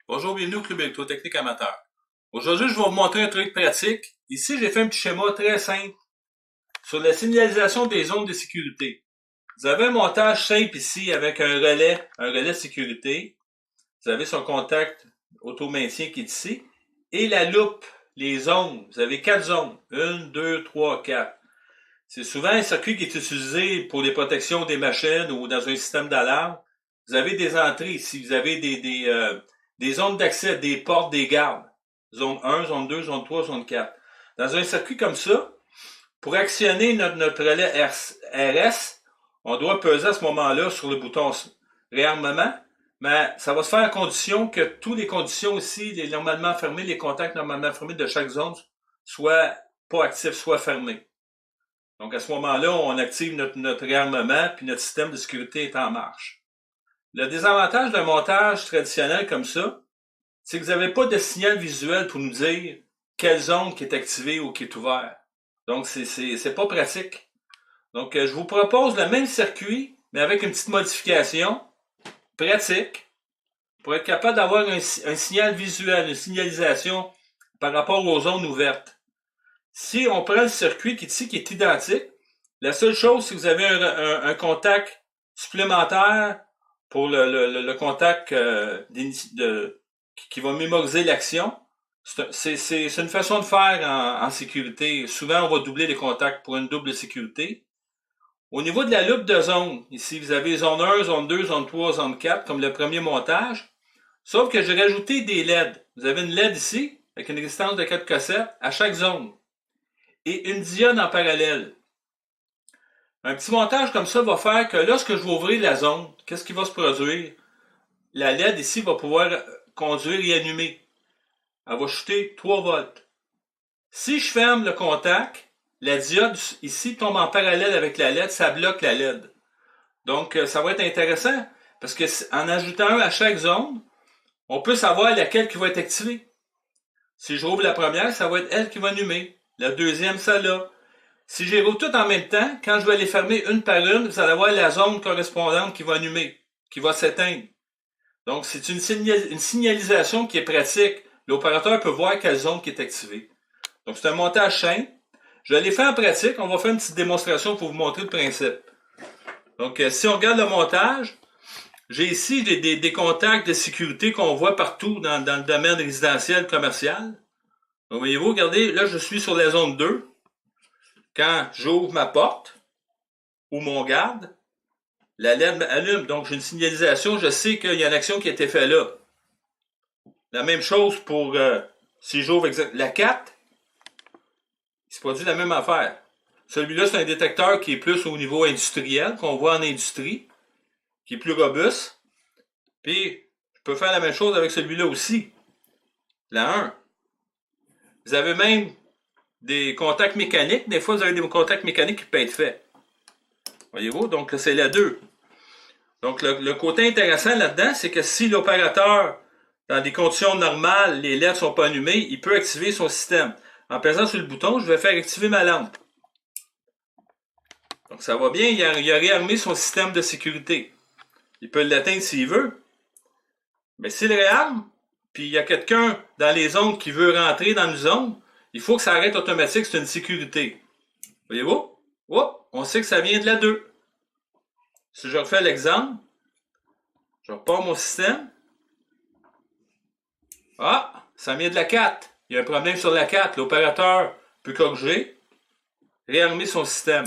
Bonjour, bienvenue au Club électrotechnique amateur. Aujourd'hui, je vais vous montrer un truc pratique. Ici, j'ai fait un petit schéma très simple sur la signalisation des zones de sécurité. Vous avez un montage simple ici avec un relais de sécurité. Vous avez son contact auto-maintien qui est ici. Et la loupe, les zones. Vous avez 4 zones. 1, 2, 3, 4. C'est souvent un circuit qui est utilisé pour les protections des machines ou dans un système d'alarme. Vous avez des entrées ici. Vous avez des zones d'accès, des portes, des gardes. Zone 1, zone 2, zone 3, zone 4. Dans un circuit comme ça, pour actionner notre relais RS, on doit peser à ce moment-là sur le bouton réarmement, mais ça va se faire à condition que toutes les conditions ici, normalement fermées, les contacts normalement fermés de chaque zone, soient pas actifs, soient fermés. Donc à ce moment-là, on active notre réarmement, puis notre système de sécurité est en marche. Le désavantage d'un montage traditionnel comme ça, c'est que vous n'avez pas de signal visuel pour nous dire quelle zone qui est activée ou qui est ouverte. Donc, c'est pas pratique. Donc, je vous propose le même circuit, mais avec une petite modification pratique pour être capable d'avoir un signal visuel, une signalisation par rapport aux zones ouvertes. Si on prend le circuit qui est identique, la seule chose, c'est que vous avez un contact supplémentaire pour le contact qui va mémoriser l'action. C'est une façon de faire en sécurité. Souvent, on va doubler les contacts pour une double sécurité. Au niveau de la loupe de zone, ici, vous avez zone 1, zone 2, zone 3, zone 4, comme le premier montage. Sauf que j'ai rajouté des LED. Vous avez une LED ici, avec une résistance de 4 cassettes à chaque zone. Et une diode en parallèle. Un petit montage comme ça va faire que lorsque je vais ouvrir la zone, qu'est-ce qui va se produire? La LED ici va pouvoir conduire et allumer. Elle va shooter 3 volts. Si je ferme le contact, la diode ici tombe en parallèle avec la LED, ça bloque la LED. Donc, ça va être intéressant parce que en ajoutant un à chaque zone, on peut savoir laquelle qui va être activée. Si j'ouvre la première, ça va être elle qui va allumer. La deuxième, celle-là. Si j'ai roule tout en même temps, quand je vais les fermer une par une, vous allez avoir la zone correspondante qui va allumer, qui va s'éteindre. Donc, c'est une signalisation qui est pratique. L'opérateur peut voir quelle zone qui est activée. Donc, c'est un montage simple. Je vais les faire en pratique. On va faire une petite démonstration pour vous montrer le principe. Donc, si on regarde le montage, j'ai ici des contacts de sécurité qu'on voit partout dans le domaine résidentiel, commercial. Donc, voyez-vous, regardez, là, je suis sur la zone 2. Quand j'ouvre ma porte ou mon garde, la LED allume. Donc, j'ai une signalisation. Je sais qu'il y a une action qui a été faite là. La même chose pour si j'ouvre la 4, il se produit la même affaire. Celui-là, c'est un détecteur qui est plus au niveau industriel, qu'on voit en industrie, qui est plus robuste. Puis, je peux faire la même chose avec celui-là aussi. La 1. Vous avez même des contacts mécaniques. Des fois, vous avez des contacts mécaniques qui peuvent être faits. Voyez-vous? Donc, c'est la 2. Donc, le côté intéressant là-dedans, c'est que si l'opérateur, dans des conditions normales, les LED ne sont pas allumées, il peut activer son système. En pesant sur le bouton, je vais faire activer ma lampe. Donc, ça va bien, il a réarmé son système de sécurité. Il peut l'éteindre s'il veut. Mais s'il réarme, puis il y a quelqu'un dans les zones qui veut rentrer dans une zone, il faut que ça arrête automatique, c'est une sécurité. Voyez-vous? Oups, on sait que ça vient de la 2. Si je refais l'exemple, je repars mon système. Ah, ça vient de la 4. Il y a un problème sur la 4. L'opérateur peut corriger, réarmer son système.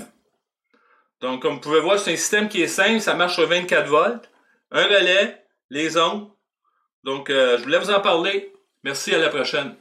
Donc, comme vous pouvez voir, c'est un système qui est simple, ça marche sur 24 volts. Un relais, les ondes. Donc, je voulais vous en parler. Merci, à la prochaine.